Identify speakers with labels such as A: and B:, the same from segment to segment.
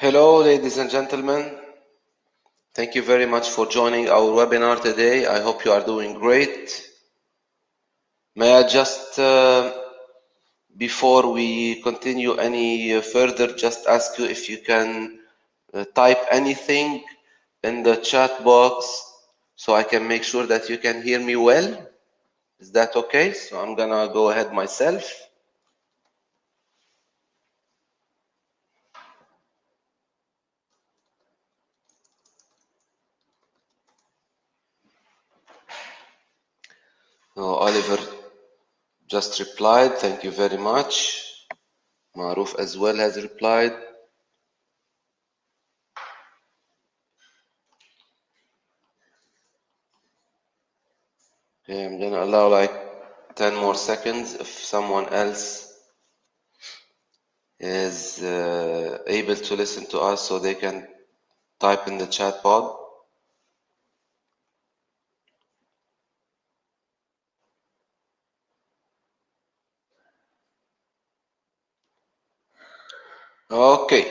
A: Hello, ladies and gentlemen. Thank you very much for joining our webinar today. I hope you are doing great. May I just, before we continue any further, just ask you if you can type anything in the chat box so I can make sure that you can hear me well. Is that okay? So I'm gonna go ahead myself. Oliver just replied. Thank you very much. Maruf as well has replied. Okay, I'm gonna allow like 10 more seconds if someone else is able to listen to us so they can type in the chat pod. Okay,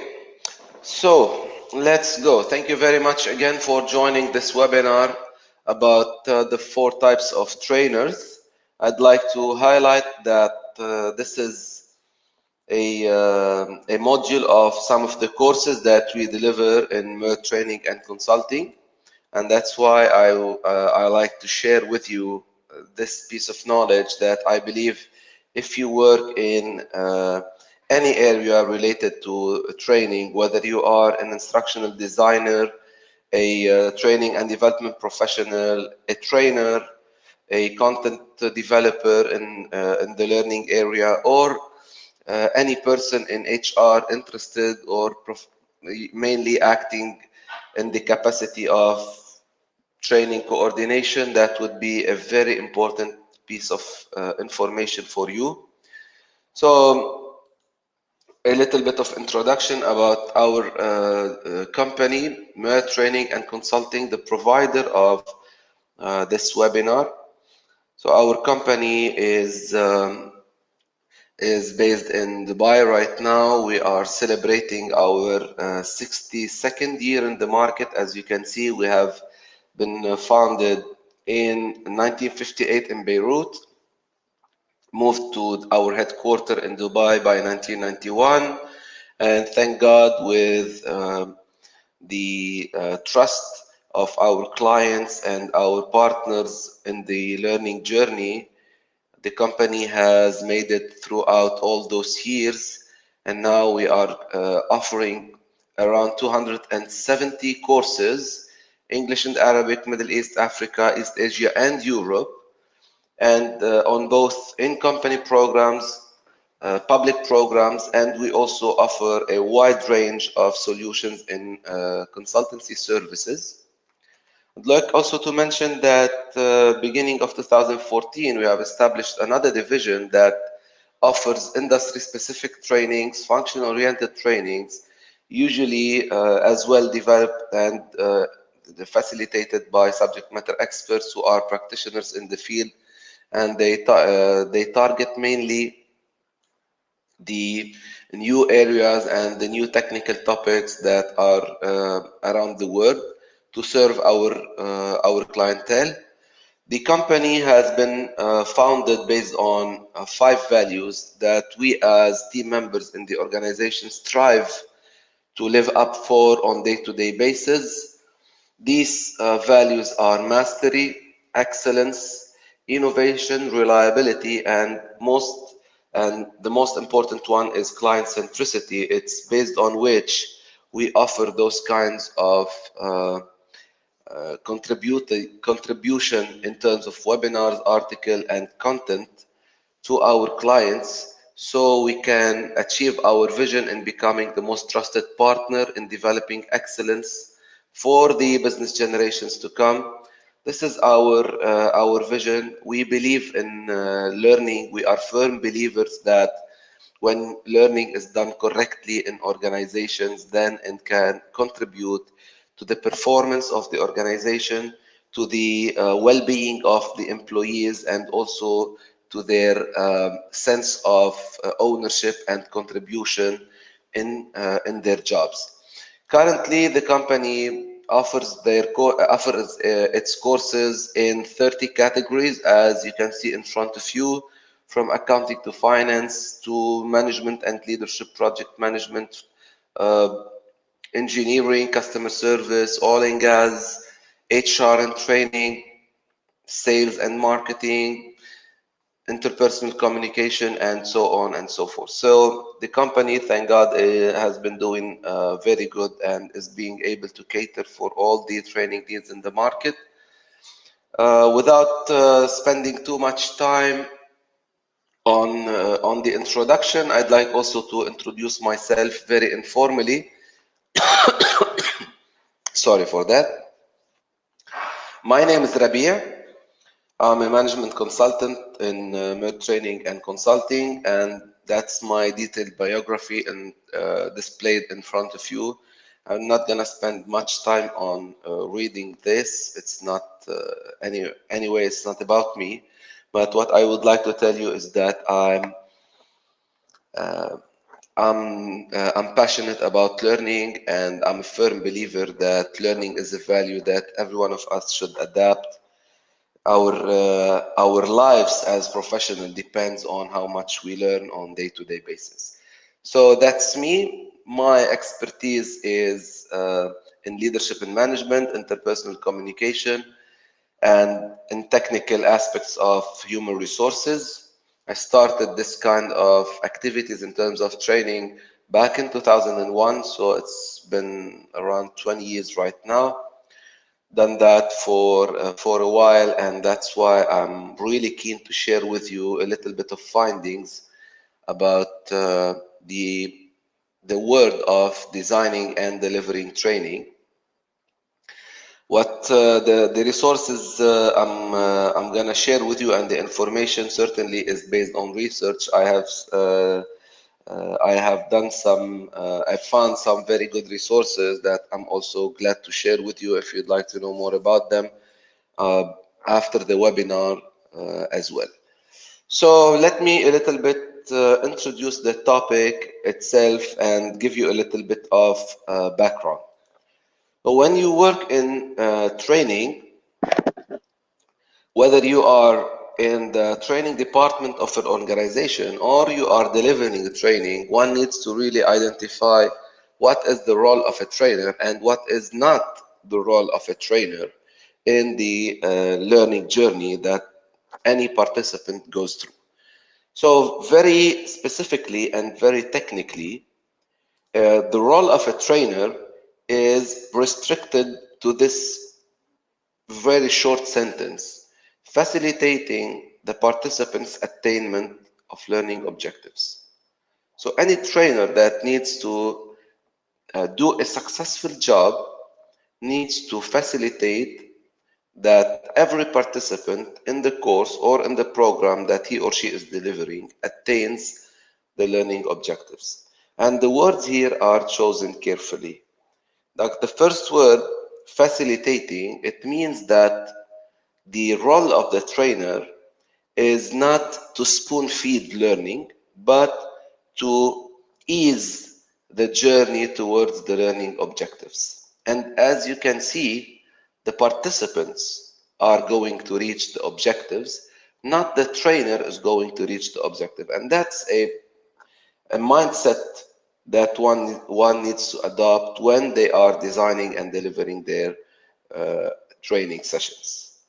A: so let's go. Thank you very much again for joining this webinar about the 4 types of trainers. I'd like to highlight that this is a module of some of the courses that we deliver in Meirc training and consulting, and that's why I like to share with you this piece of knowledge that I believe if you work in any area related to training, whether you are an instructional designer, a training and development professional, a trainer, a content developer in the learning area, or any person in HR interested or mainly acting in the capacity of training coordination, that would be a very important piece of information for you. So a little bit of introduction about our company, Meirc Training and Consulting, the provider of this webinar. So our company is based in Dubai right now. We are celebrating our 62nd year in the market. As you can see, we have been founded in 1958 in Beirut, moved to our headquarters in Dubai by 1991, and thank God with the trust of our clients and our partners in the learning journey, the company has made it throughout all those years, and now we are offering around 270 courses, English and Arabic, Middle East, Africa, East Asia, and Europe, and on both in-company programs, public programs, and we also offer a wide range of solutions in consultancy services. I'd like also to mention that beginning of 2014, we have established another division that offers industry-specific trainings, function-oriented trainings, usually as well developed and facilitated by subject matter experts who are practitioners in the field, and they target mainly the new areas and the new technical topics that are around the world to serve our clientele. The company has been founded based on 5 values that we as team members in the organization strive to live up for on day-to-day basis. These values are mastery, excellence, innovation, reliability, and the most important one is client centricity. It's based on which we offer those kinds of contribution in terms of webinars, article, and content to our clients, so we can achieve our vision in becoming the most trusted partner in developing excellence for the business generations to come. This is our vision. We believe in learning. We are firm believers that when learning is done correctly in organizations, then it can contribute to the performance of the organization, to the well-being of the employees, and also to their sense of ownership and contribution in their jobs. Currently, the company offers its courses in 30 categories, as you can see in front of you, from accounting to finance to management and leadership, project management, uh, engineering, customer service, oil and gas, HR and training, sales and marketing, interpersonal communication, and so on and so forth. So the company, thank God, has been doing very good and is being able to cater for all the training needs in the market. Without spending too much time on the introduction, I'd like also to introduce myself very informally. Sorry for that. My name is Rabih. I'm a management consultant in Meirc Training and Consulting, and that's my detailed biography and displayed in front of you. I'm not gonna spend much time on reading this. It's not anyway. It's not about me. But what I would like to tell you is that uh, I'm passionate about learning, and I'm a firm believer that learning is a value that every one of us should adapt. Our lives as professionals depends on how much we learn on day-to-day basis. So that's me. My expertise is in leadership and management, interpersonal communication, and in technical aspects of human resources. I started this kind of activities in terms of training back in 2001, so it's been around 20 years right now. Done that for a while, and that's why I'm really keen to share with you a little bit of findings about the world of designing and delivering training. What the resources I'm gonna share with you, and the information certainly is based on research. I have done I found some very good resources that I'm also glad to share with you if you'd like to know more about them uh, after the webinar as well. So let me a little bit introduce the topic itself and give you a little bit of background. So when you work in training, whether you are in the training department of an organization or you are delivering the training, one needs to really identify what is the role of a trainer and what is not the role of a trainer in the learning journey that any participant goes through. So very specifically and very technically, the role of a trainer is restricted to this very short sentence: facilitating the participants' attainment of learning objectives. So any trainer that needs to do a successful job needs to facilitate that every participant in the course or in the program that he or she is delivering attains the learning objectives. And the words here are chosen carefully. Like the first word, facilitating, it means that the role of the trainer is not to spoon feed learning, but to ease the journey towards the learning objectives. And as you can see, the participants are going to reach the objectives, not the trainer is going to reach the objective. And that's a mindset that one needs to adopt when they are designing and delivering their training sessions.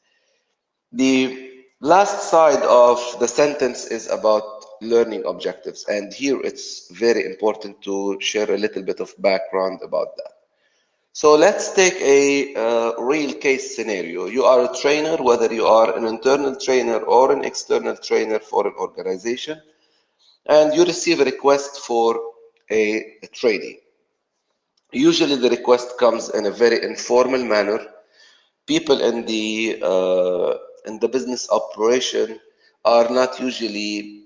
A: The last side of the sentence is about learning objectives, and here it's very important to share a little bit of background about that. So let's take a real case scenario. You are a trainer, whether you are an internal trainer or an external trainer for an organization, and you receive a request for a training. Usually the request comes in a very informal manner. People in the business operation are not usually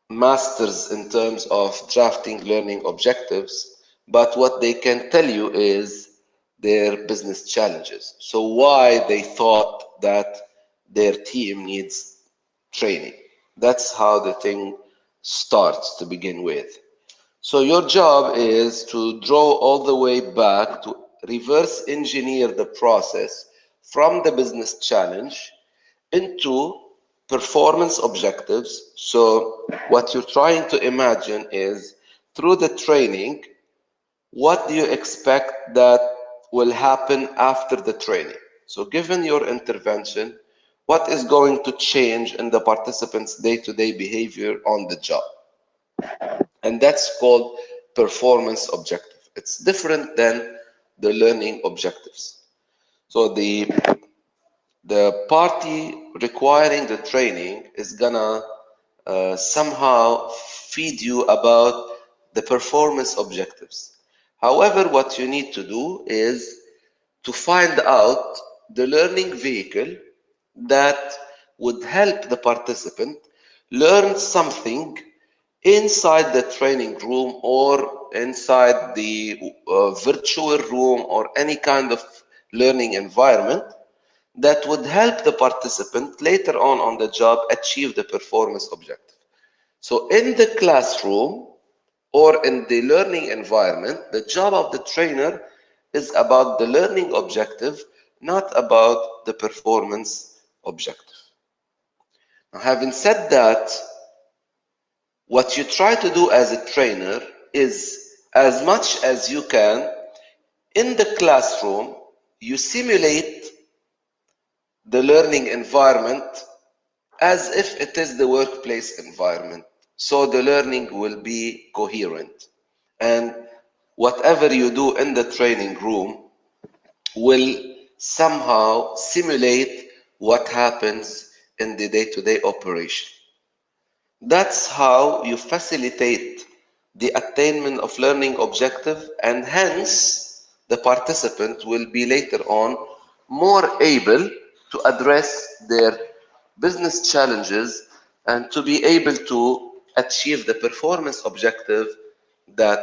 A: masters in terms of drafting learning objectives, but what they can tell you is their business challenges. So why they thought that their team needs training. That's how the thing starts to begin with. So your job is to draw all the way back to reverse engineer the process from the business challenge into performance objectives. So what you're trying to imagine is through the training, what do you expect that will happen after the training? So given your intervention, what is going to change in the participants' day-to-day behavior on the job? And that's called performance objective. It's different than the learning objectives. So the party requiring the training is gonna somehow feed you about the performance objectives. However, what you need to do is to find out the learning vehicle that would help the participant learn something inside the training room or inside the virtual room or any kind of learning environment that would help the participant later on the job achieve the performance objective. So in the classroom or in the learning environment, the job of the trainer is about the learning objective, not about the performance objective. Now, having said that, what you try to do as a trainer is, as much as you can, in the classroom, you simulate the learning environment as if it is the workplace environment. So the learning will be coherent. And whatever you do in the training room will somehow simulate what happens in the day-to-day operation. That's how you facilitate the attainment of learning objective, and hence the participant will be later on more able to address their business challenges and to be able to achieve the performance objective that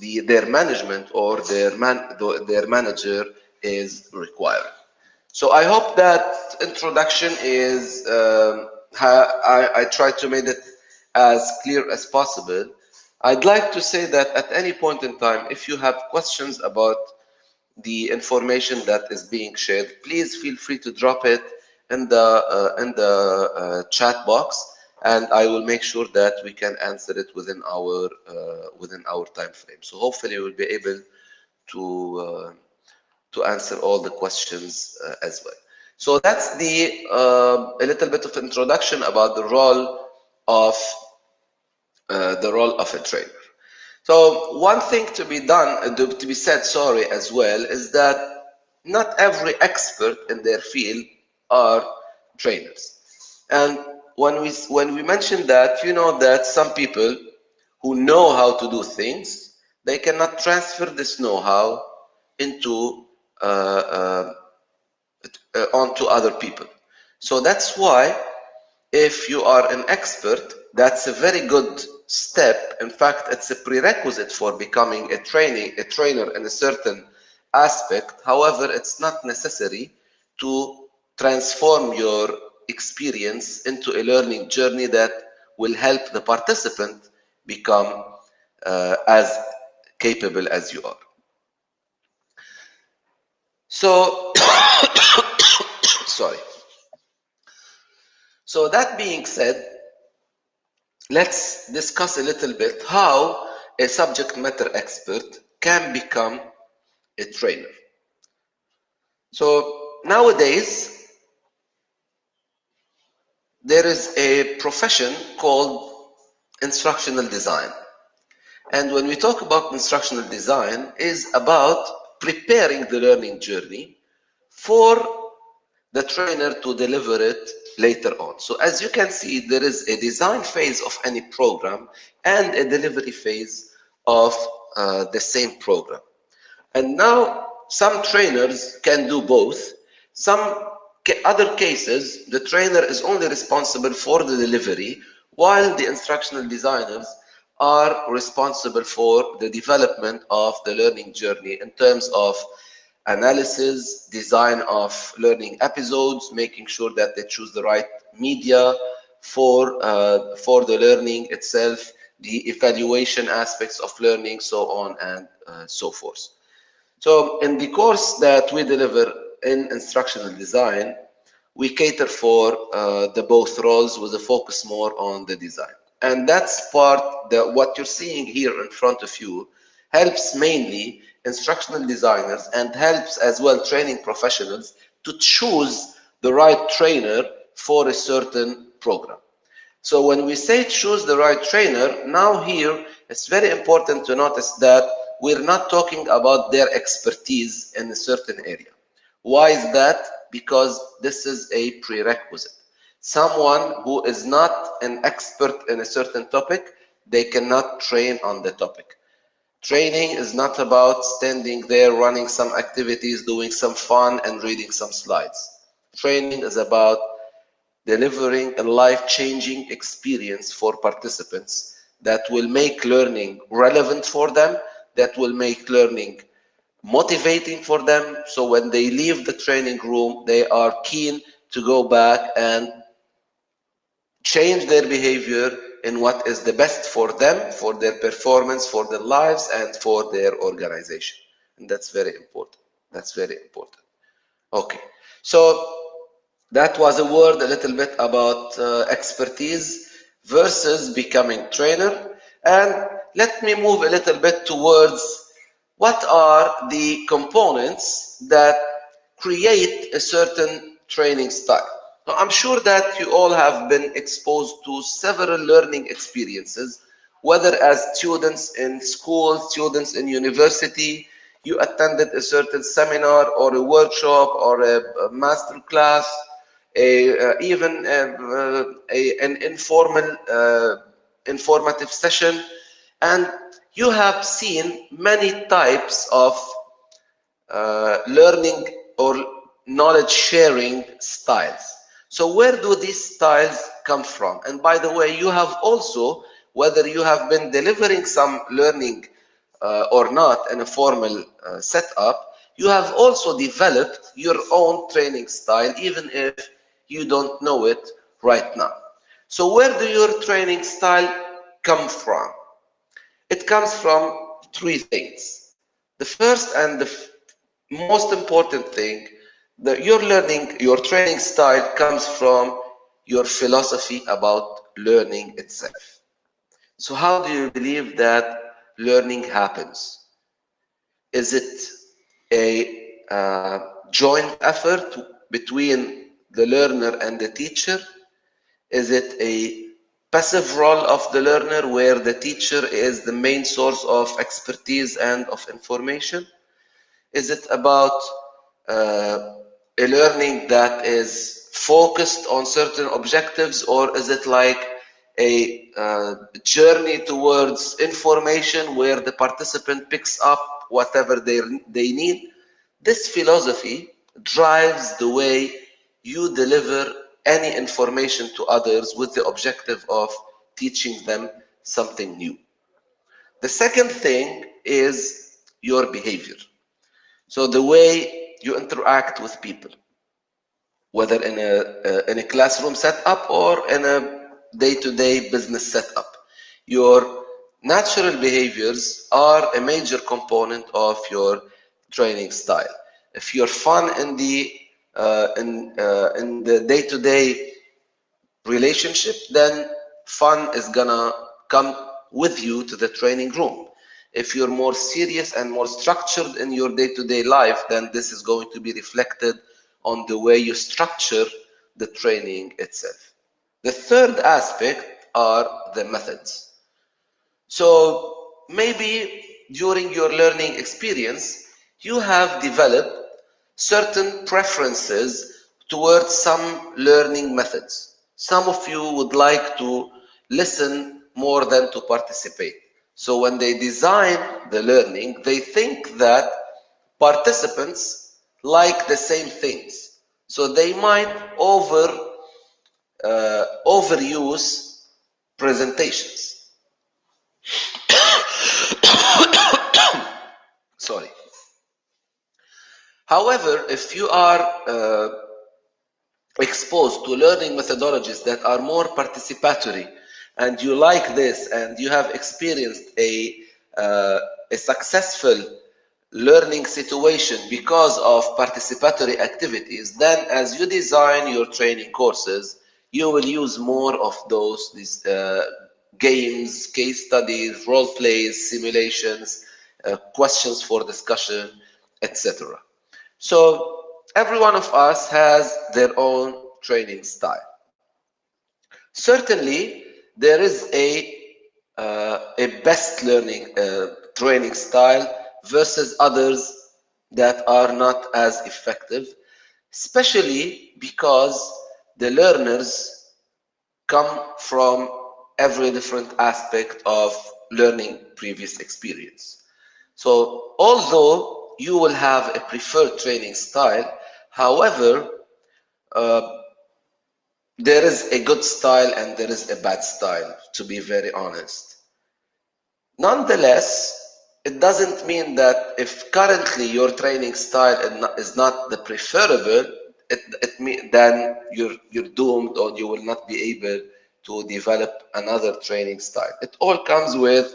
A: their management or their manager is requiring. So I hope that introduction is, I tried to make it as clear as possible. I'd like to say that at any point in time, if you have questions about the information that is being shared, please feel free to drop it in the chat box, and I will make sure that we can answer it within our time frame. So hopefully we'll be able to answer all the questions as well. So that's a little bit of introduction about the role of a trainer. So one thing to be done, to be said, sorry, as well, is that not every expert in their field are trainers. And when we mention that, you know that some people who know how to do things, they cannot transfer this know-how into onto other people. So that's why if you are an expert, that's a very good step. In fact, it's a prerequisite for becoming a trainer in a certain aspect. However, it's not necessary to transform your experience into a learning journey that will help the participant become as capable as you are. So, sorry. So that being said, let's discuss a little bit how a subject matter expert can become a trainer. So nowadays, there is a profession called instructional design. And when we talk about instructional design, is about preparing the learning journey for the trainer to deliver it later on. So as you can see, there is a design phase of any program and a delivery phase of the same program. And now some trainers can do both. Some other cases, the trainer is only responsible for the delivery, while the instructional designers are responsible for the development of the learning journey in terms of analysis, design of learning episodes, making sure that they choose the right media for the learning itself, the evaluation aspects of learning, so on and so forth. So in the course that we deliver in instructional design, we cater for the both roles with a focus more on the design. And that's part that what you're seeing here in front of you helps mainly instructional designers and helps as well training professionals to choose the right trainer for a certain program. So when we say choose the right trainer, now here it's very important to notice that we're not talking about their expertise in a certain area. Why is that? Because this is a prerequisite. Someone who is not an expert in a certain topic, they cannot train on the topic. Training is not about standing there, running some activities, doing some fun, and reading some slides. Training is about delivering a life-changing experience for participants that will make learning relevant for them, that will make learning motivating for them, so when they leave the training room, they are keen to go back and change their behavior in what is the best for them, for their performance, for their lives, and for their organization. And that's very important. That's very important. Okay, so that was a word a little bit about expertise versus becoming trainer. And let me move a little bit towards what are the components that create a certain training style. Now, I'm sure that you all have been exposed to several learning experiences, whether as students in school, students in university, you attended a certain seminar or a workshop or a master class, even an informal informative session, and you have seen many types of learning or knowledge sharing styles. So where do these styles come from? And by the way, you have also, whether you have been delivering some learning or not in a formal setup, you have also developed your own training style, even if you don't know it right now. So where do your training style come from? It comes from three things. The first and the most important thing, that your training style comes from your philosophy about learning itself. So how do you believe that learning happens? Is it a joint effort between the learner and the teacher? Is it a passive role of the learner where the teacher is the main source of expertise and of information? Is it about a learning that is focused on certain objectives, or is it like a journey towards information where the participant picks up whatever they need? This philosophy drives the way you deliver any information to others with the objective of teaching them something new. The second thing is your behavior. So the way you interact with people, whether in a classroom setup or in a day-to-day business setup, your natural behaviors are a major component of your training style. If you're fun in the day-to-day relationship, then fun is gonna come with you to the training room. If you're more serious and more structured in your day-to-day life, then this is going to be reflected on the way you structure the training itself. The third aspect are the methods. So maybe during your learning experience, you have developed certain preferences towards some learning methods. Some of you would like to listen more than to participate. So when they design the learning, they think that participants like the same things. So they might overuse presentations. Sorry. However, if you are exposed to learning methodologies that are more participatory, and you like this, and you have experienced a successful learning situation because of participatory activities, then as you design your training courses, you will use more of these games, case studies, role plays, simulations, questions for discussion, etc. So every one of us has their own training style. Certainly, there is a best learning training style versus others that are not as effective, especially because the learners come from every different aspect of learning previous experience. So although you will have a preferred training style, however, there is a good style and there is a bad style, to be very honest. Nonetheless, it doesn't mean that if currently your training style is not the preferable, then you're doomed, or you will not be able to develop another training style. It all comes with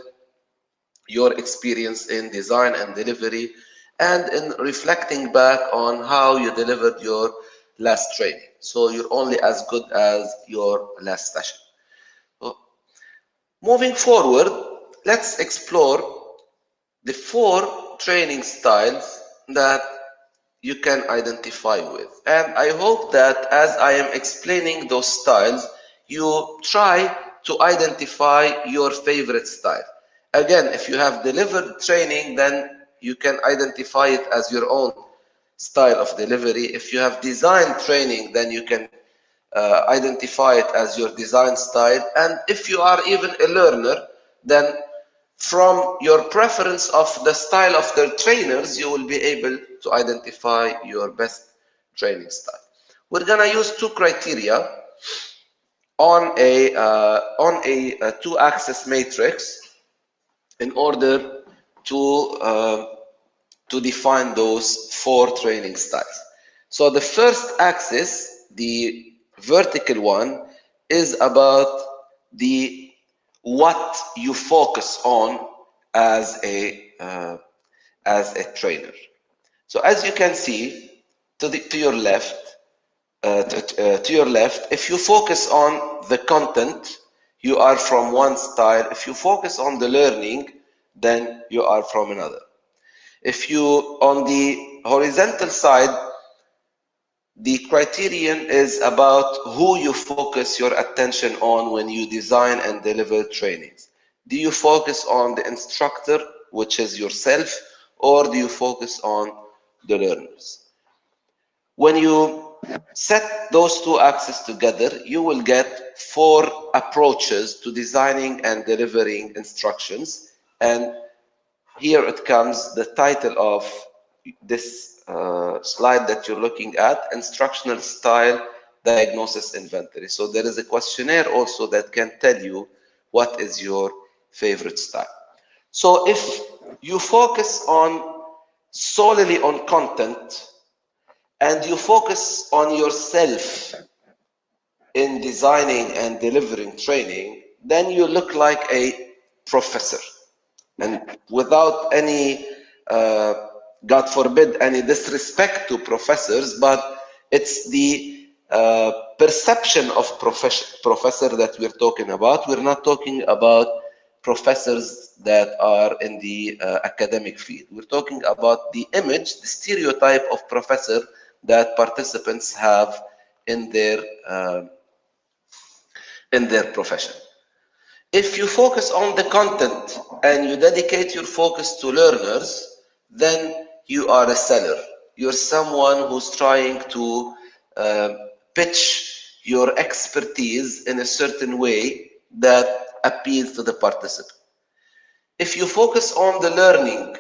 A: your experience in design and delivery, and in reflecting back on how you delivered your last training. So you're only as good as your last session. So moving forward, let's explore the 4 training styles that you can identify with. And I hope that as I am explaining those styles, you try to identify your favorite style. Again, if you have delivered training, then you can identify it as your own style of delivery. If you have designed training, then you can identify it as your design style. And if you are even a learner, then from your preference of the style of the trainers, you will be able to identify your best training style. We're going to use 2 criteria on a 2-axis matrix in order to define those 4 training styles. So the first axis, the vertical one, is about what you focus on as a trainer. So as you can see to your left, if you focus on the content, you are from one style. If you focus on the learning, then you are from another. If you, on the horizontal side, the criterion is about who you focus your attention on when you design and deliver trainings. Do you focus on the instructor, which is yourself, or do you focus on the learners? When you set those 2 axes together, you will get 4 approaches to designing and delivering instructions. And here it comes, the title of this slide that you're looking at, Instructional Style Diagnosis Inventory. So there is a questionnaire also that can tell you what is your favorite style. So if you focus solely on content, and you focus on yourself in designing and delivering training, then you look like a professor. And without any, God forbid, any disrespect to professors, but it's the perception of professor that we're talking about. We're not talking about professors that are in the academic field. We're talking about the image, the stereotype of professor that participants have in their profession. If you focus on the content and you dedicate your focus to learners, then you are a seller. You're someone who's trying to pitch your expertise in a certain way that appeals to the participant. If you focus on the learning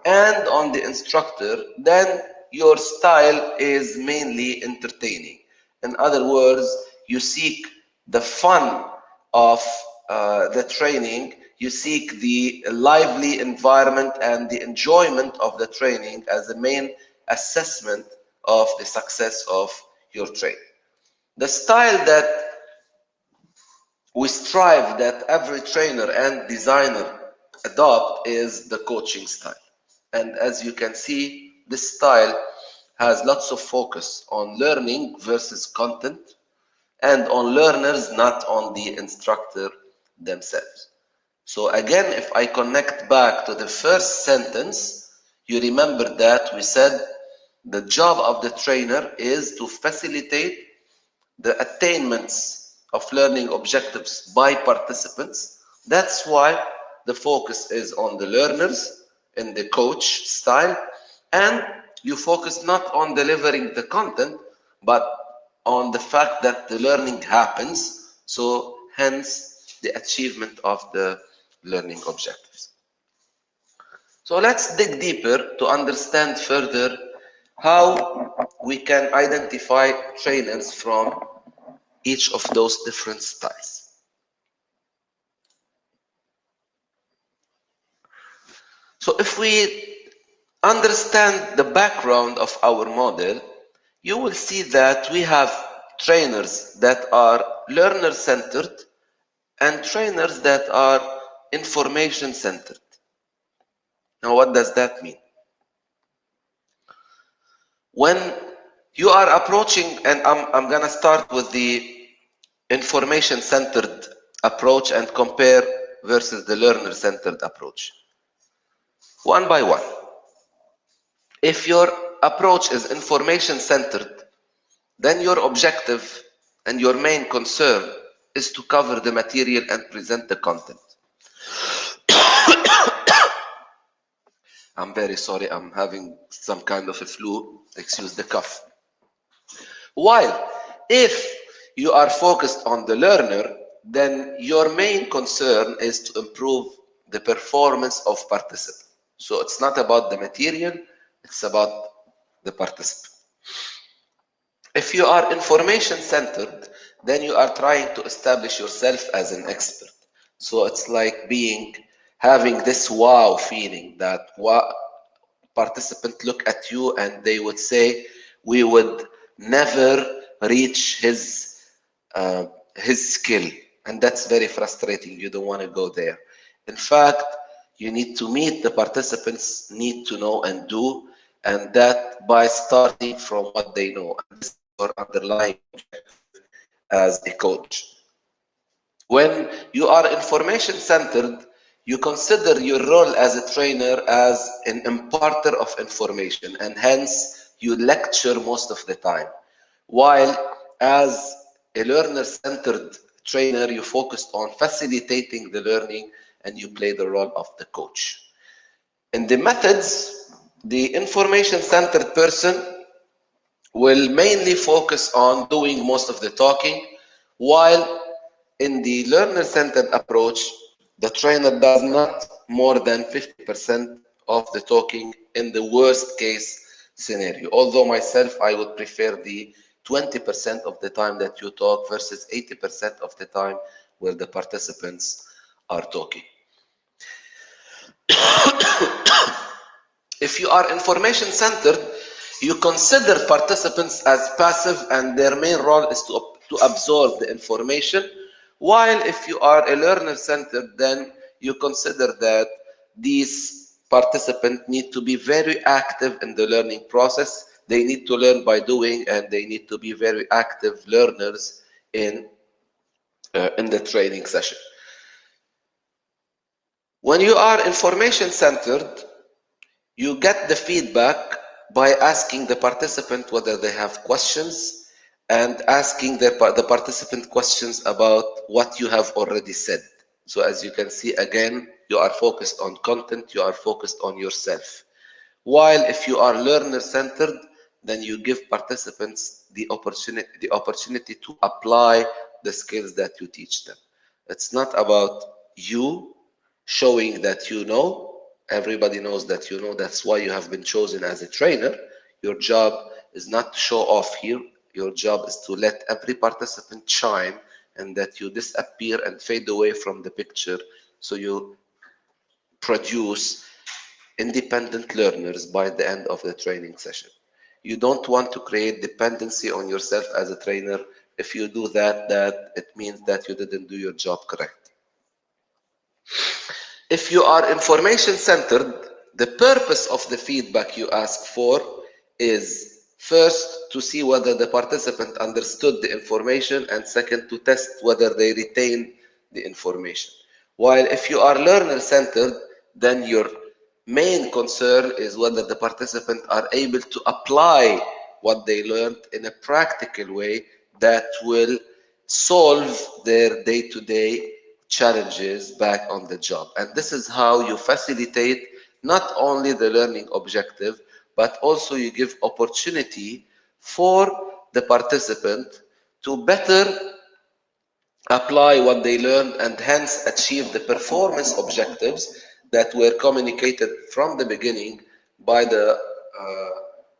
A: and on the instructor, then your style is mainly entertaining. In other words, you seek the fun of the training, you seek the lively environment and the enjoyment of the training as the main assessment of the success of your training. The style that we strive that every trainer and designer adopt is the coaching style. And as you can see, this style has lots of focus on learning versus content and on learners, not on the instructor themselves. So again, if I connect back to the first sentence, you remember that we said the job of the trainer is to facilitate the attainments of learning objectives by participants. That's why the focus is on the learners in the coach style, and you focus not on delivering the content, but on the fact that the learning happens, so hence the achievement of the learning objectives. So let's dig deeper to understand further how we can identify trainers from each of those different styles. So if we understand the background of our model, you will see that we have trainers that are learner-centered and trainers that are information-centered. Now, what does that mean? When you are approaching, and I'm going to start with the information-centered approach and compare versus the learner-centered approach. One by one. If your approach is information-centered, then your objective and your main concern is to cover the material and present the content. I'm very sorry, I'm having some kind of a flu, excuse the cough. While if you are focused on the learner, then your main concern is to improve the performance of participants. So it's not about the material, it's about the participant. If you are information-centered, then you are trying to establish yourself as an expert. So it's like having this wow feeling that participants look at you and they would say, we would never reach his skill. And that's very frustrating. You don't want to go there. In fact, you need to meet the participants, need to know and do, and that by starting from what they know. And this is your underlying objective as a coach. When you are information-centered, you consider your role as a trainer as an imparter of information, and hence you lecture most of the time. While as a learner-centered trainer, you focused on facilitating the learning and you play the role of the coach. In the methods, the information-centered person will mainly focus on doing most of the talking, while in the learner-centered approach, the trainer does not more than 50% of the talking in the worst case scenario. Although myself, I would prefer the 20% of the time that you talk versus 80% of the time where the participants are talking. If you are information-centered, you consider participants as passive and their main role is to absorb the information. While if you are a learner-centered, then you consider that these participants need to be very active in the learning process. They need to learn by doing, and they need to be very active learners in the training session. When you are information-centered, you get the feedback by asking the participant whether they have questions and asking the participant questions about what you have already said. So as you can see, again, you are focused on content, you are focused on yourself. While if you are learner-centered, then you give participants the opportunity to apply the skills that you teach them. It's not about you showing that you know. Everybody knows that you know. That's why you have been chosen as a trainer. Your job is not to show off here. Your job is to let every participant shine and that you disappear and fade away from the picture, so you produce independent learners by the end of the training session. You don't want to create dependency on yourself as a trainer If you do that, it means that you didn't do your job correctly. If you are information centered, the purpose of the feedback you ask for is first to see whether the participant understood the information, and second to test whether they retain the information. While if you are learner centered, then your main concern is whether the participants are able to apply what they learned in a practical way that will solve their day-to-day challenges back on the job. And this is how you facilitate not only the learning objective, but also you give opportunity for the participant to better apply what they learned and hence achieve the performance objectives that were communicated from the beginning by the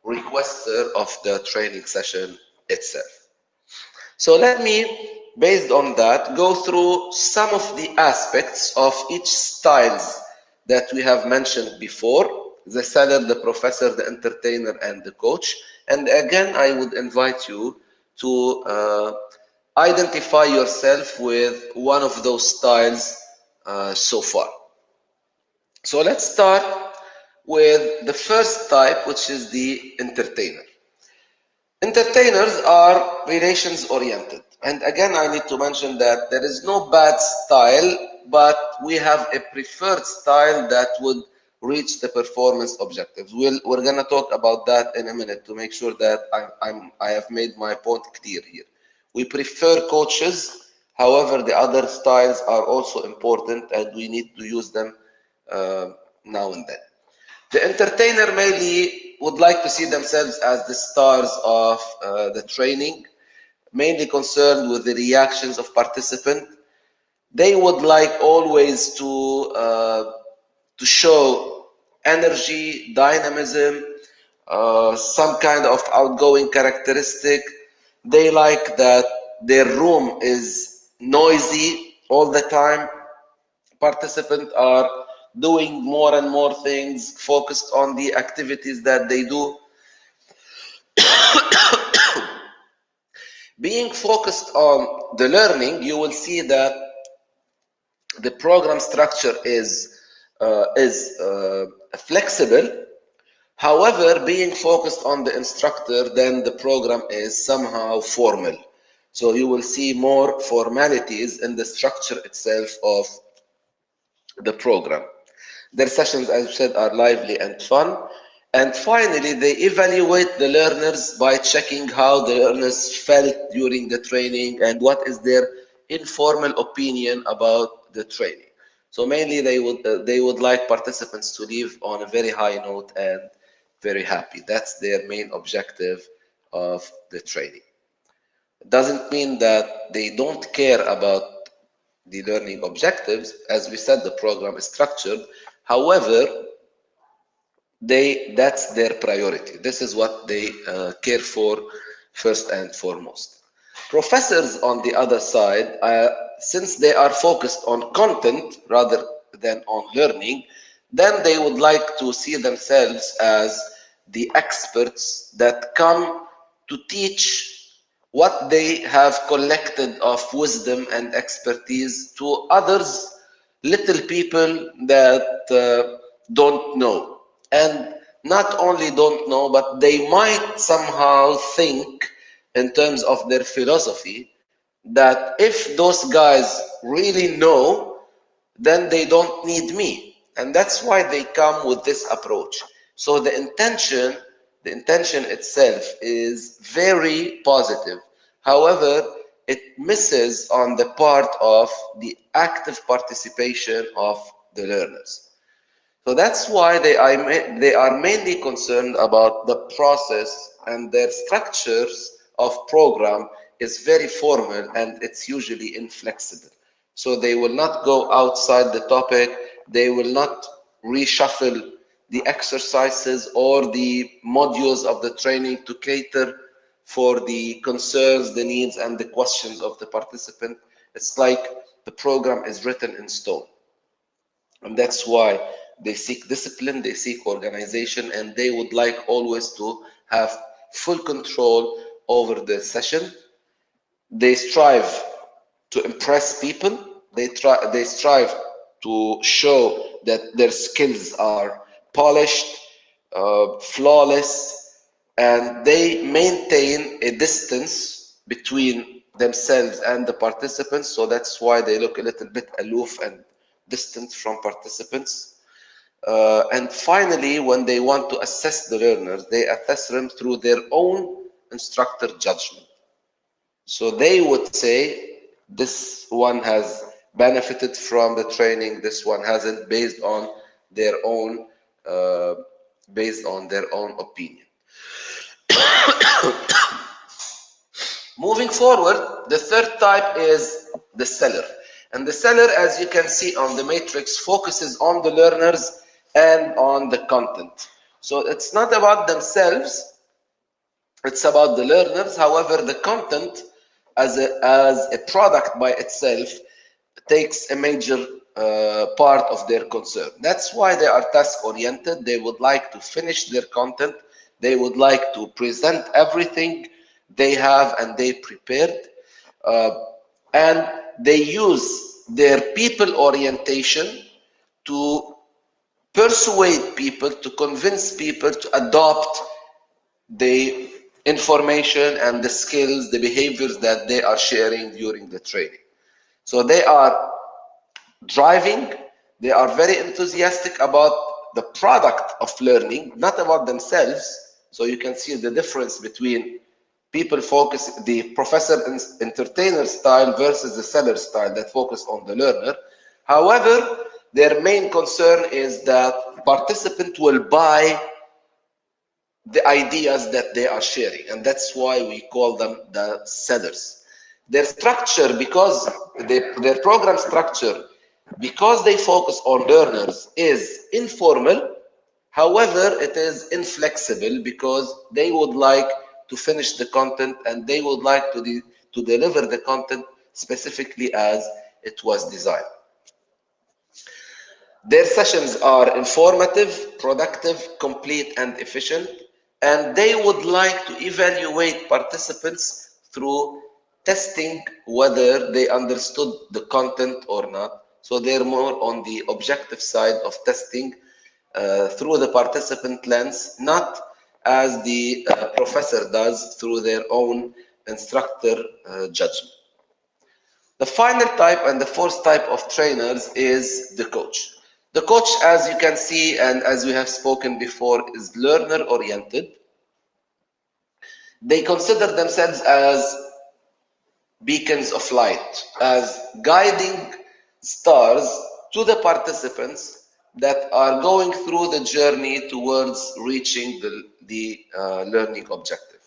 A: requester of the training session itself. So let me, based on that, go through some of the aspects of each styles that we have mentioned before: the seller, the professor, the entertainer, and the coach. And again, I would invite you to identify yourself with one of those styles so far. So let's start with the first type, which is the entertainer. Entertainers are relations oriented. And again, I need to mention that there is no bad style, but we have a preferred style that would reach the performance objectives. We're going to talk about that in a minute to make sure that I have made my point clear here. We prefer coaches. However, the other styles are also important and we need to use them now and then. The entertainer mainly would like to see themselves as the stars of the training, mainly concerned with the reactions of participants. They would like always to show energy, dynamism, some kind of outgoing characteristic. They like that their room is noisy all the time. Participants are doing more and more things, focused on the activities that they do. Being focused on the learning, you will see that the program structure is flexible. However, being focused on the instructor, then the program is somehow formal. So you will see more formalities in the structure itself of the program. Their sessions, as I said, are lively and fun. And finally, they evaluate the learners by checking how the learners felt during the training and what is their informal opinion about the training. So mainly they would like participants to leave on a very high note and very happy. That's their main objective of the training. It doesn't mean that they don't care about the learning objectives. As we said, the program is structured. However, that's their priority. This is what they care for first and foremost. Professors, on the other side, since they are focused on content rather than on learning, then they would like to see themselves as the experts that come to teach what they have collected of wisdom and expertise to others, little people that don't know. And not only don't know, but they might somehow think in terms of their philosophy that if those guys really know, then they don't need me. And that's why they come with this approach. So the intention itself is very positive. However, it misses on the part of the active participation of the learners. So that's why they are mainly concerned about the process, and their structures of program is very formal and it's usually inflexible. So they will not go outside the topic, they will not reshuffle the exercises or the modules of the training to cater for the concerns, the needs, and the questions of the participant. It's like the program is written in stone. And that's why they seek discipline, they seek organization, and they would like always to have full control over the session. They strive to impress people. They strive to show that their skills are polished, flawless, and they maintain a distance between themselves and the participants. So that's why they look a little bit aloof and distant from participants. And finally, when they want to assess the learners, they assess them through their own instructor judgment. So they would say this one has benefited from the training, this one hasn't, based on their own opinion. Moving forward, the third type is the seller. And the seller, as you can see on the matrix, focuses on the learners and on the content. So it's not about themselves, it's about the learners. However, the content as a product by itself takes a major part of their concern. That's why they are task oriented. They would like to finish their content. They would like to present everything they have and they prepared. And they use their people orientation to persuade people, to convince people to adopt the information and the skills, the behaviors that they are sharing during the training. So they are driving, they are very enthusiastic about the product of learning, not about themselves. So you can see the difference between people focus, the professor entertainer style versus the seller style that focus on the learner. However, their main concern is that participant will buy the ideas that they are sharing, and that's why we call them the sellers. Their structure, because their program structure, because they focus on learners, is informal. However, it is inflexible because they would like to finish the content and they would like to deliver the content specifically as it was designed. Their sessions are informative, productive, complete, and efficient, and they would like to evaluate participants through testing whether they understood the content or not. So they're more on the objective side of testing through the participant lens, not as the professor does through their own instructor judgment. The final type and the fourth type of trainers is the coach. The coach, as you can see and as we have spoken before, is learner-oriented. They consider themselves as beacons of light, as guiding stars to the participants that are going through the journey towards reaching the learning objective.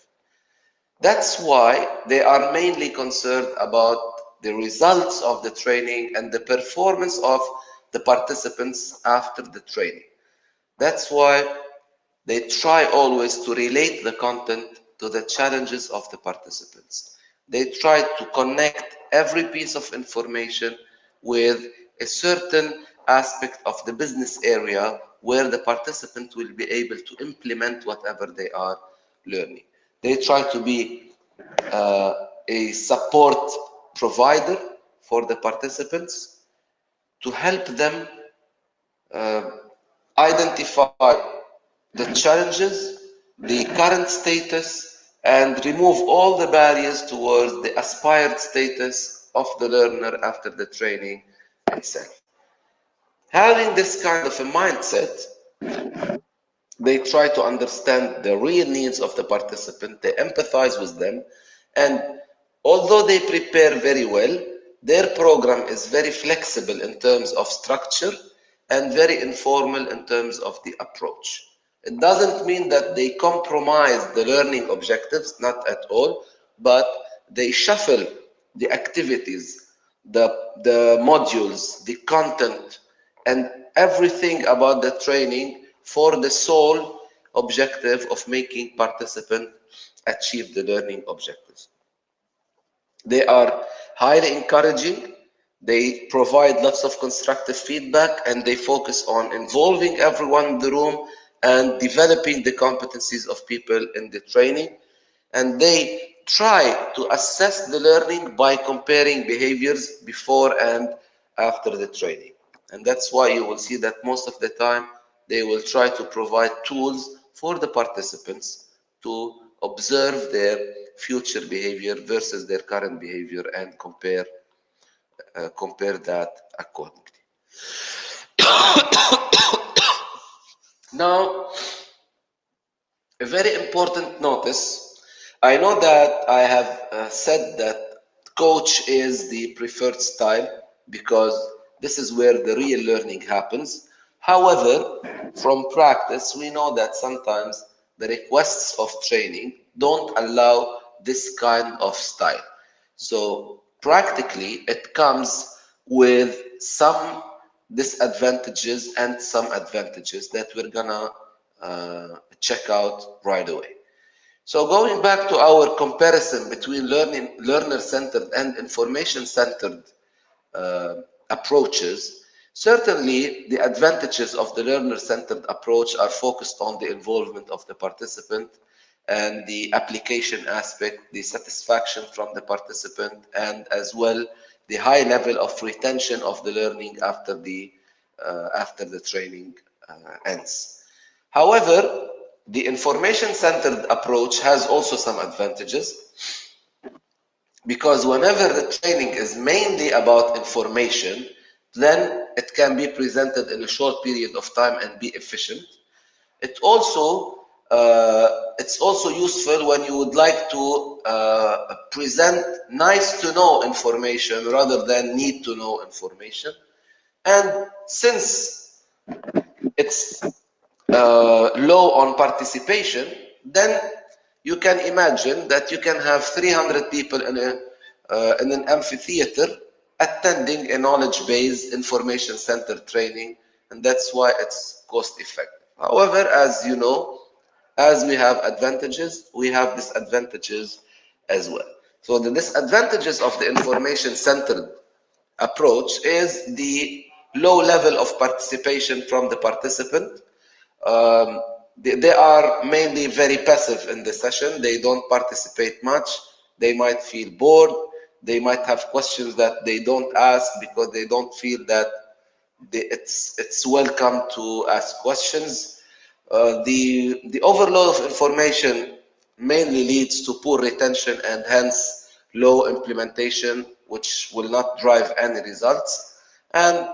A: That's why they are mainly concerned about the results of the training and the performance of the participants after the training. That's why they try always to relate the content to the challenges of the participants. They try to connect every piece of information with a certain aspect of the business area where the participant will be able to implement whatever they are learning. They try to be a support provider for the participants to help them identify the challenges, the current status, and remove all the barriers towards the aspired status of the learner after the training itself. Having this kind of a mindset, they try to understand the real needs of the participant, they empathize with them, and although they prepare very well, their program is very flexible in terms of structure and very informal in terms of the approach. It doesn't mean that they compromise the learning objectives, not at all, but they shuffle the activities, the modules, the content, and everything about the training for the sole objective of making participants achieve the learning objectives. They are highly encouraging. They provide lots of constructive feedback, and they focus on involving everyone in the room and developing the competencies of people in the training. And they try to assess the learning by comparing behaviors before and after the training. And that's why you will see that most of the time they will try to provide tools for the participants to observe their future behavior versus their current behavior and compare that accordingly. Now, a very important notice. I know that I have said that coach is the preferred style because this is where the real learning happens. However, from practice, we know that sometimes the requests of training don't allow this kind of style. So practically, it comes with some disadvantages and some advantages that we're gonna check out right away. So going back to our comparison between learner-centered and information-centered approaches, certainly the advantages of the learner-centered approach are focused on the involvement of the participant and the application aspect, the satisfaction from the participant, and as well the high level of retention of the learning after the training ends. However, the information-centered approach has also some advantages because whenever the training is mainly about information, then it can be presented in a short period of time and be efficient. It's also useful when you would like to present nice to know information rather than need to know information. And since it's low on participation, then you can imagine that you can have 300 people in an amphitheater attending a knowledge-based information-centered training, and that's why it's cost-effective. However, as you know, as we have advantages, we have disadvantages as well. So the disadvantages of the information-centered approach is the low level of participation from the participant. They are mainly very passive in the session. They don't participate much. They might feel bored. They might have questions that they don't ask because they don't feel that it's welcome to ask questions. The overload of information mainly leads to poor retention and hence low implementation, which will not drive any results. And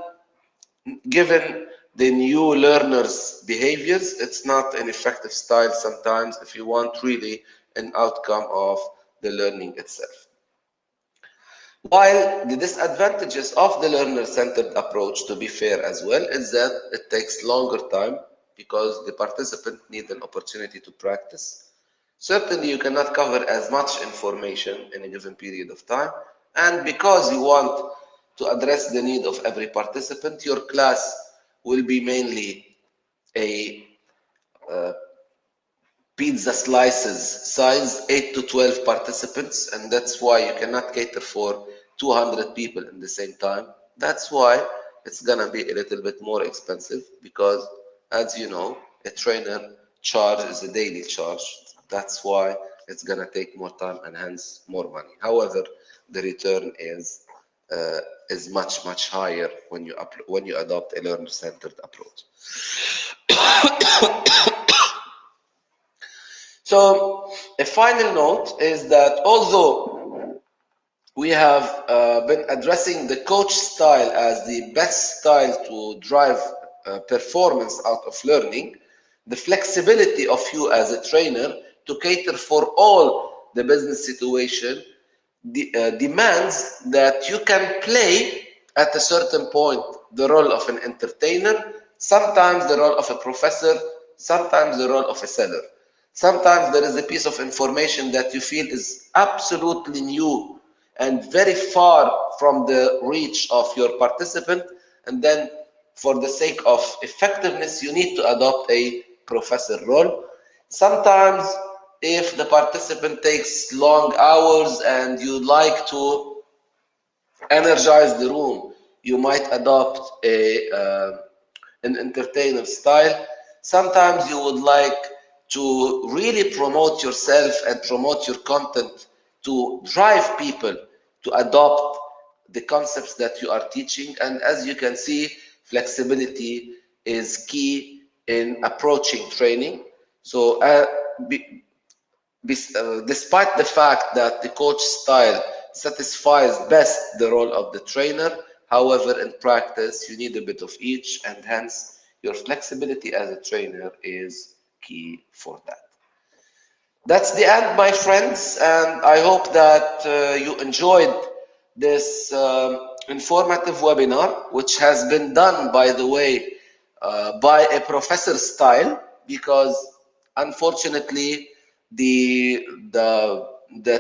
A: given the new learners' behaviors, it's not an effective style sometimes if you want really an outcome of the learning itself. While the disadvantages of the learner-centered approach, to be fair as well, is that it takes longer time because the participant need an opportunity to practice. Certainly, you cannot cover as much information in a given period of time, and because you want to address the need of every participant, your class will be mainly a pizza slices size, 8 to 12 participants, and that's why you cannot cater for 200 people in the same time. That's why it's gonna be a little bit more expensive because, as you know, a trainer charge is a daily charge. That's why it's gonna take more time and hence more money. However, the return is much higher when you adopt a learner-centered approach. So a final note is that although we have been addressing the coach style as the best style to drive performance out of learning, the flexibility of you as a trainer to cater for all the business situation demands that you can play at a certain point the role of an entertainer, sometimes the role of a professor, sometimes the role of a seller. Sometimes there is a piece of information that you feel is absolutely new and very far from the reach of your participant, and then for the sake of effectiveness, you need to adopt a professor role. Sometimes if the participant takes long hours and you like to energize the room, you might adopt an entertainer style. Sometimes you would like to really promote yourself and promote your content to drive people to adopt the concepts that you are teaching. And as you can see, flexibility is key in approaching training. So despite the fact that the coach style satisfies best the role of the trainer, however, in practice, you need a bit of each, and hence your flexibility as a trainer is key for that. That's the end, my friends, and I hope that you enjoyed this informative webinar, which has been done, by the way, by a professor style, because unfortunately the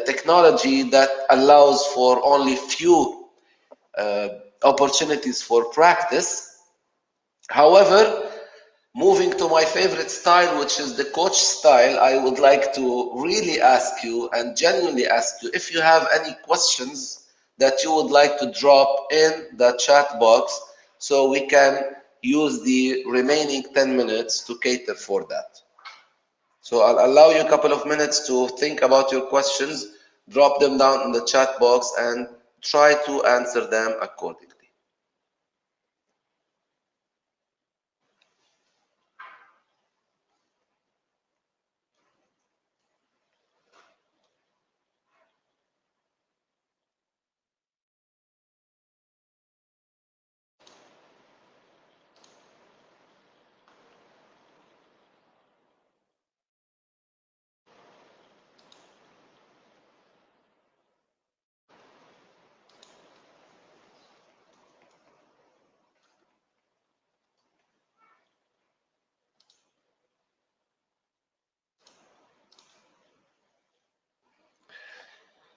A: technology that allows for only few opportunities for practice. However, moving to my favorite style, which is the coach style, I would like to really ask you and genuinely ask you if you have any questions that you would like to drop in the chat box so we can use the remaining 10 minutes to cater for that. So I'll allow you a couple of minutes to think about your questions, drop them down in the chat box, and try to answer them accordingly.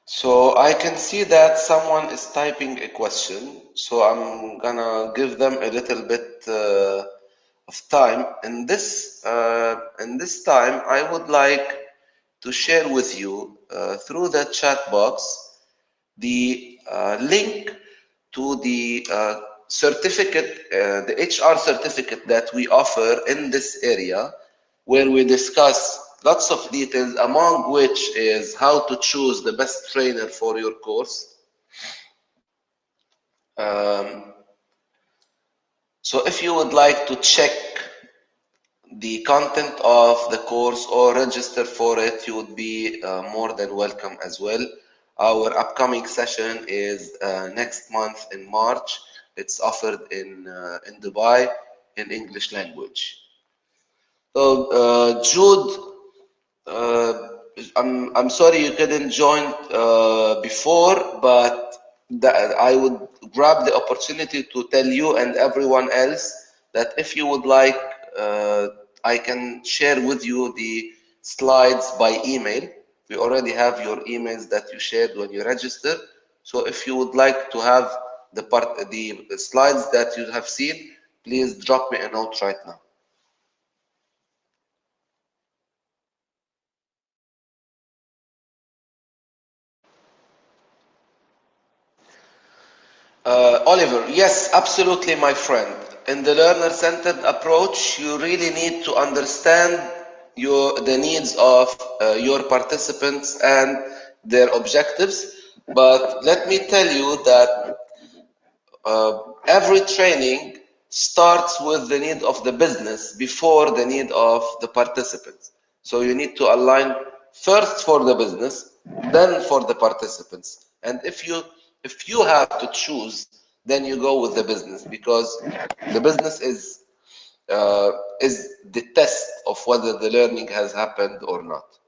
A: So I can see that someone is typing a question, so I'm gonna give them a little bit of time. In this time, I would like to share with you through the chat box the link to the certificate, the HR certificate that we offer in this area, where we discuss lots of details, among which is how to choose the best trainer for your course. So if you would like to check the content of the course or register for it, you would be more than welcome as well. Our upcoming session is next month in March. It's offered in Dubai in English language. So Jude, I'm sorry you couldn't join before, but I would grab the opportunity to tell you and everyone else that if you would like, I can share with you the slides by email. We already have your emails that you shared when you register. So if you would like to have the slides that you have seen, please drop me a note right now. Oliver, yes, absolutely, my friend. In the learner-centered approach, you really need to understand the needs of your participants and their objectives. But let me tell you that every training starts with the need of the business before the need of the participants. So you need to align first for the business, then for the participants. And if you have to choose, then you go with the business, because the business is the test of whether the learning has happened or not.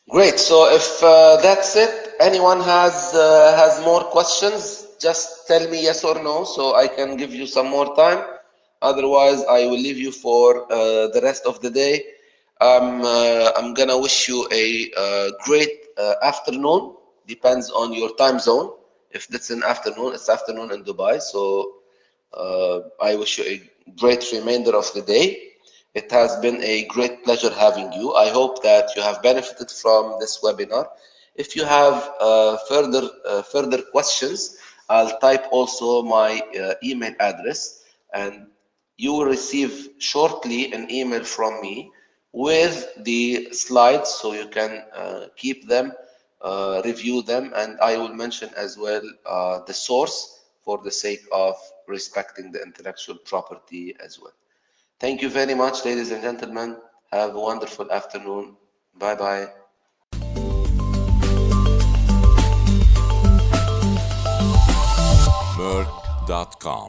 A: Great. So if that's it, anyone has more questions, just tell me yes or no, so I can give you some more time. Otherwise, I will leave you for the rest of the day. I'm gonna wish you a great afternoon. Depends on your time zone. If it's an afternoon, it's afternoon in Dubai. So I wish you a great remainder of the day. It has been a great pleasure having you. I hope that you have benefited from this webinar. If you have further questions, I'll type also my email address, and you will receive shortly an email from me with the slides so you can keep them, review them, and I will mention as well the source for the sake of respecting the intellectual property as well. Thank you very much, ladies and gentlemen. Have a wonderful afternoon. Bye bye.
B: Meirc.com